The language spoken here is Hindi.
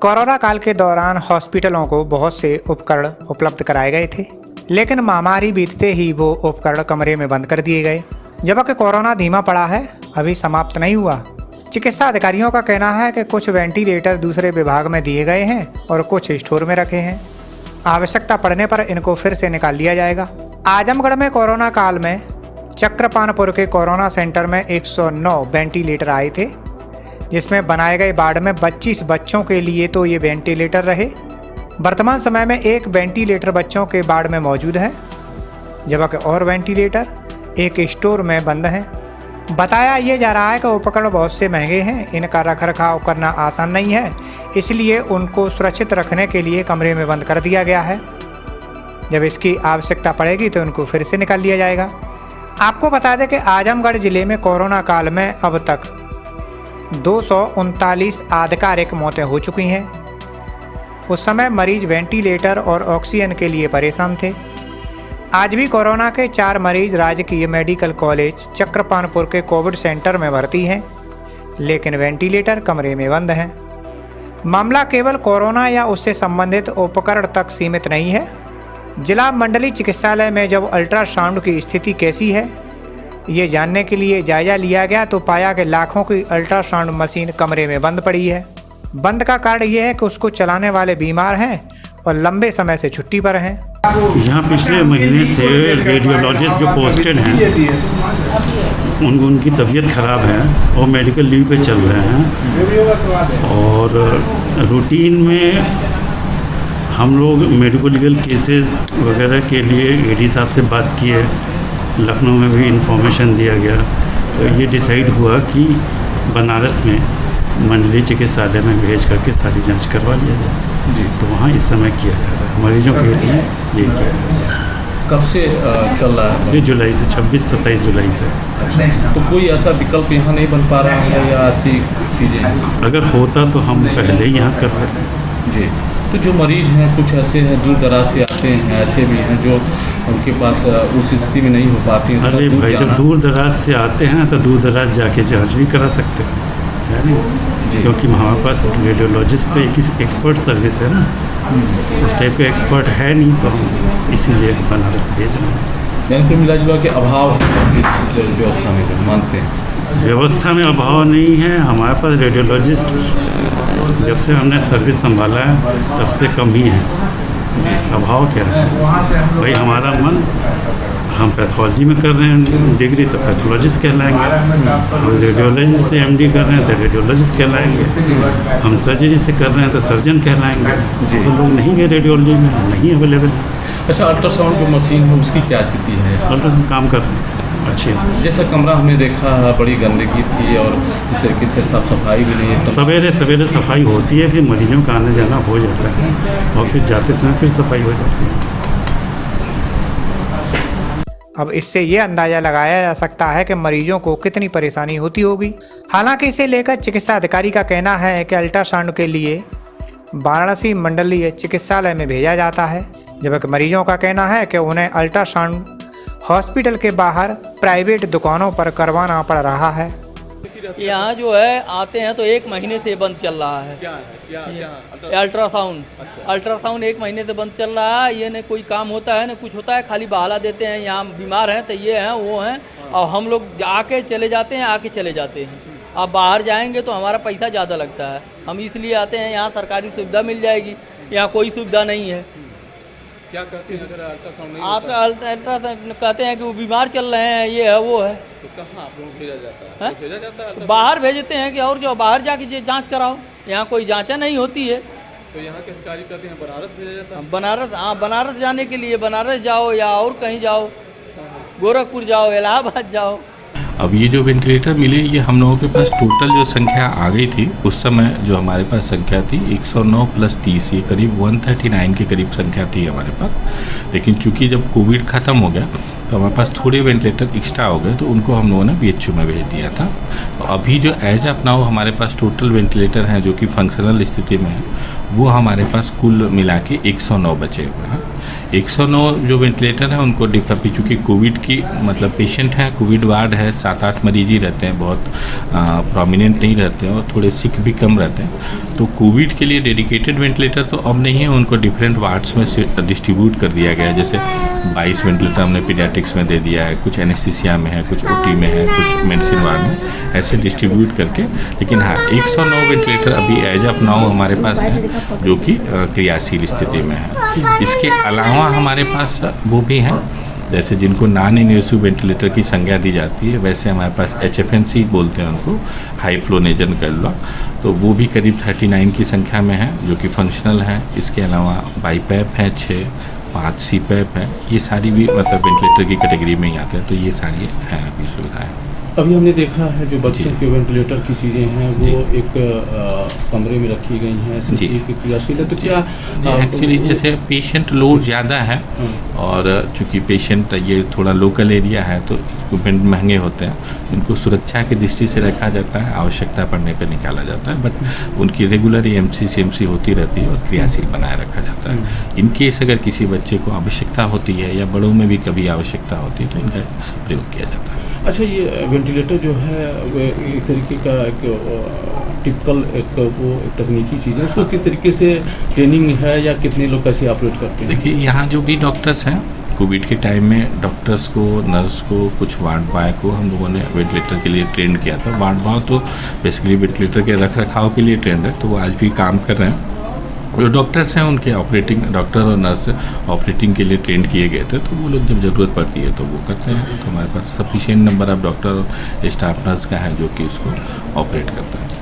कोरोना काल के दौरान हॉस्पिटलों को बहुत से उपकरण उपलब्ध कराए गए थे, लेकिन महामारी बीतते ही वो उपकरण कमरे में बंद कर दिए गए। जबकि कोरोना धीमा पड़ा है, अभी समाप्त नहीं हुआ। चिकित्सा अधिकारियों का कहना है कि कुछ वेंटिलेटर दूसरे विभाग में दिए गए हैं और कुछ स्टोर में रखे हैं। आवश्यकता पड़ने पर इनको फिर से निकाल लिया जाएगा। आजमगढ़ में कोरोना काल में चक्रपानपुर के कोरोना सेंटर में 109 वेंटिलेटर आए थे, जिसमें बनाए गए वार्ड में 25 बच्चों के लिए तो ये वेंटिलेटर रहे। वर्तमान समय में एक वेंटिलेटर बच्चों के वार्ड में मौजूद है, जबकि और वेंटिलेटर एक स्टोर में बंद हैं। बताया ये जा रहा है कि उपकरण बहुत से महंगे हैं, इनका रखरखाव करना आसान नहीं है, इसलिए उनको सुरक्षित रखने के लिए कमरे में बंद कर दिया गया है। जब इसकी आवश्यकता पड़ेगी तो इनको फिर से निकाल लिया जाएगा। आपको बता दें कि आजमगढ़ जिले में कोरोना काल में अब तक 239 आधिकारिक मौतें हो चुकी हैं। उस समय मरीज वेंटिलेटर और ऑक्सीजन के लिए परेशान थे। आज भी कोरोना के 4 मरीज राजकीय मेडिकल कॉलेज चक्रपानपुर के कोविड सेंटर में भर्ती हैं, लेकिन वेंटिलेटर कमरे में बंद हैं। मामला केवल कोरोना या उससे संबंधित उपकरण तक सीमित नहीं है। जिला मंडलीय चिकित्सालय में जब अल्ट्रासाउंड की स्थिति कैसी है, ये जानने के लिए जायजा लिया गया तो पाया कि लाखों की अल्ट्रासाउंड मशीन कमरे में बंद पड़ी है। बंद का कारण ये है कि उसको चलाने वाले बीमार हैं और लंबे समय से छुट्टी पर हैं। यहाँ पिछले महीने से रेडियोलॉजिस्ट जो पोस्टेड हैं उनकी तबीयत ख़राब है और मेडिकल लीव पे चल रहे हैं, और रूटीन में हम लोग मेडिको लीगल केसेस वगैरह के लिए एडी साहब से बात किए, लखनऊ में भी इंफॉर्मेशन दिया गया, तो ये डिसाइड हुआ कि बनारस में मंडलीय चिकित्सालय में भेज करके सारी जांच करवा लिया जाए जी। तो वहाँ इस समय किया जा रहा है मरीजों के लिए ये किया जा रहा है। कब से चल रहा है? ये जुलाई से 26-27 जुलाई से। अच्छा, तो कोई ऐसा विकल्प यहाँ नहीं बन पा रहा है या ऐसी चीज़ें? अगर होता तो हम पहले ही यहाँ कर रहे जी। तो जो मरीज हैं कुछ ऐसे हैं दूर दराज से आते हैं, ऐसे भी हैं जो उनके पास उस स्थिति में नहीं हो पाती हैं। अरे भाई, जब दूर दराज से आते हैं तो दूर दराज जाके जांच भी करा सकते हैं, है नहीं? क्योंकि हमारे पास रेडियोलॉजिस्ट तो एक एक्सपर्ट सर्विस है ना, उस टाइप का एक्सपर्ट है नहीं, तो हम इसीलिए बनारस भेज रहे हैं। यानी कुल मिला जुला के अभाव इस व्यवस्था में मानते हैं? व्यवस्था में अभाव नहीं है। हमारे पास रेडियोलॉजिस्ट जब से हमने सर्विस संभाला है तब से कम ही है। अभाव क्या है भाई? हमारा मन, हम पैथोलॉजी में कर रहे हैं डिग्री तो पैथोलॉजिस्ट कहलाएंगे, हम रेडियोलॉजिस्ट से एमडी कर रहे हैं तो रेडियोलॉजिस्ट कहलाएंगे, हम सर्जरी से कर रहे हैं तो सर्जन कहलाएंगे। तो लोग नहीं गए रेडियोलॉजी में, नहीं अवेलेबल। अच्छा, अल्ट्रासाउंड जो मशीन है उसकी क्या स्थिति है? अल्ट्रासाउंड काम कर रहे हैं अच्छी है। जैसा कमरा हमने देखा बड़ी गंदगी थी और इस तरीके से साफ सफाई भी नहीं है। सवेरे सवेरे सफाई होती है, फिर मरीजों का आने जाना हो जाता है और फिर जाते समय फिर सफाई हो जाती है। अब इससे ये अंदाज़ा लगाया जा सकता है कि मरीजों को कितनी परेशानी होती होगी। हालांकि इसे लेकर चिकित्सा अधिकारी का कहना है कि अल्ट्रासाउंड के लिए वाराणसी मंडलीय चिकित्सालय में भेजा जाता है, जबकि मरीजों का कहना है कि उन्हें अल्ट्रासाउंड हॉस्पिटल के बाहर प्राइवेट दुकानों पर करवाना पड़ रहा है। यहाँ जो है आते हैं तो 1 महीने से बंद चल रहा है। अल्ट्रासाउंड अल्ट्रासाउंड 1 महीने से बंद चल रहा है। ये न कोई काम होता है न कुछ होता है, खाली बहाना देते हैं यहाँ बीमार हैं तो ये हैं वो हैं, और हम लोग आके चले जाते हैं, आके चले जाते हैं। अब बाहर जाएंगे तो हमारा पैसा ज़्यादा लगता है, हम इसलिए आते हैं। यहाँ सरकारी सुविधा मिल जाएगी, यहाँ कोई सुविधा नहीं है। क्या कहते हैं अगर अल्ट्रासाउंड नहीं अल्ट्रासाउंड कहते हैं कि वो बीमार चल रहे हैं, ये है वो है। तो कहाँ आप लोगों को भेजा जाता है? भेजा जाता है बाहर भेजते हैं कि और जो बाहर जाके जांच कराओ, यहाँ कोई जांचा नहीं होती है। तो यहाँ के अधिकारी कहते हैं बनारस भेजा जाता है। बनारस, हाँ, बनारस जाने के लिए बनारस जाओ या और कहीं जाओ, गोरखपुर जाओ, इलाहाबाद जाओ। अब ये जो वेंटिलेटर मिले, ये हम लोगों के पास टोटल जो संख्या आ गई थी उस समय जो हमारे पास संख्या थी 109 + 30, ये करीब 139 के करीब संख्या थी हमारे पास। लेकिन चूंकि जब कोविड ख़त्म हो गया तो हमारे पास थोड़े वेंटिलेटर एक्स्ट्रा हो गए, तो उनको हम लोगों ने BHU में भेज दिया था। तो अभी जो एज ऑफ नाउ हमारे पास टोटल वेंटिलेटर हैं जो कि फंक्शनल स्थिति में है, वो हमारे पास कुल मिला के 109 बचे हुए हैं। 109 जो वेंटिलेटर हैं उनको अभी चूँकि कोविड की मतलब पेशेंट हैं, कोविड वार्ड है, 7-8 मरीज ही रहते हैं, बहुत प्रोमिनेंट नहीं रहते हैं और थोड़े सिक भी कम रहते हैं। तो कोविड के लिए डेडिकेटेड वेंटिलेटर तो अब नहीं है, उनको डिफरेंट वार्ड्स में डिस्ट्रीब्यूट कर दिया गया है। जैसे 22 वेंटिलेटर हमने पीडियाट्रिक्स में दे दिया है, कुछ एनेस्थीसिया में है, कुछ ओटी में है, कुछ मेडिसिन वार्ड में, ऐसे डिस्ट्रीब्यूट करके। लेकिन हाँ, 109 वेंटिलेटर अभी एज ऑफ नाउ हमारे पास है जो कि क्रियाशील स्थिति में है। इसके अलावा हमारे पास वो भी हैं जैसे जिनको नॉन इन्वेसिव वेंटिलेटर की संज्ञा दी जाती है, वैसे हमारे पास HFNC बोलते हैं उनको, हाई फ्लो नेजल कैनुला, तो वो भी करीब 39 की संख्या में है जो कि फंक्शनल है। इसके अलावा बाईपैप है 6, 5 CPAP है, ये सारी भी मतलब वेंटिलेटर की कैटेगरी में ही आते हैं। तो ये सारी हैं अभी सुविधाएँ। अभी हमने देखा है जो बच्चों के वेंटिलेटर की चीज़ें हैं वो एक कमरे में रखी गई हैं, जी क्रियाशील है। तो क्या एक्चुअली जैसे पेशेंट लोड ज़्यादा है और चूँकि पेशेंट ये थोड़ा लोकल एरिया है तो इक्विपमेंट महंगे होते हैं, उनको सुरक्षा की दृष्टि से रखा जाता है, आवश्यकता पड़ने पर निकाला जाता है, बट उनकी रेगुलर EMC CMC होती रहती है और क्रियाशील बनाए रखा जाता है। इन केस अगर किसी बच्चे को आवश्यकता होती है या बड़ों में भी कभी आवश्यकता होती है तो इनका प्रयोग किया जाता है। अच्छा, ये वेंटिलेटर जो है एक तरीके का एक टिपिकल एक तकनीकी चीज़ है, उसको किस तरीके से ट्रेनिंग है या कितने लोग कैसे ऑपरेट करते हैं? देखिए, यहाँ जो भी डॉक्टर्स हैं कोविड के टाइम में डॉक्टर्स को, नर्स को, कुछ वार्ड बॉय को हम लोगों ने वेंटिलेटर के लिए ट्रेंड किया था। वार्ड बॉय तो बेसिकली वेंटिलेटर के रख रखाव के लिए ट्रेंड है, तो वो आज भी काम कर रहे हैं। जो डॉक्टर्स हैं उनके ऑपरेटिंग, डॉक्टर और नर्स ऑपरेटिंग के लिए ट्रेंड किए गए थे, तो वो लोग जब ज़रूरत पड़ती है तो वो करते हैं। तो हमारे पास सफिशिएंट नंबर ऑफ डॉक्टर और स्टाफ नर्स का है जो कि इसको ऑपरेट करता है।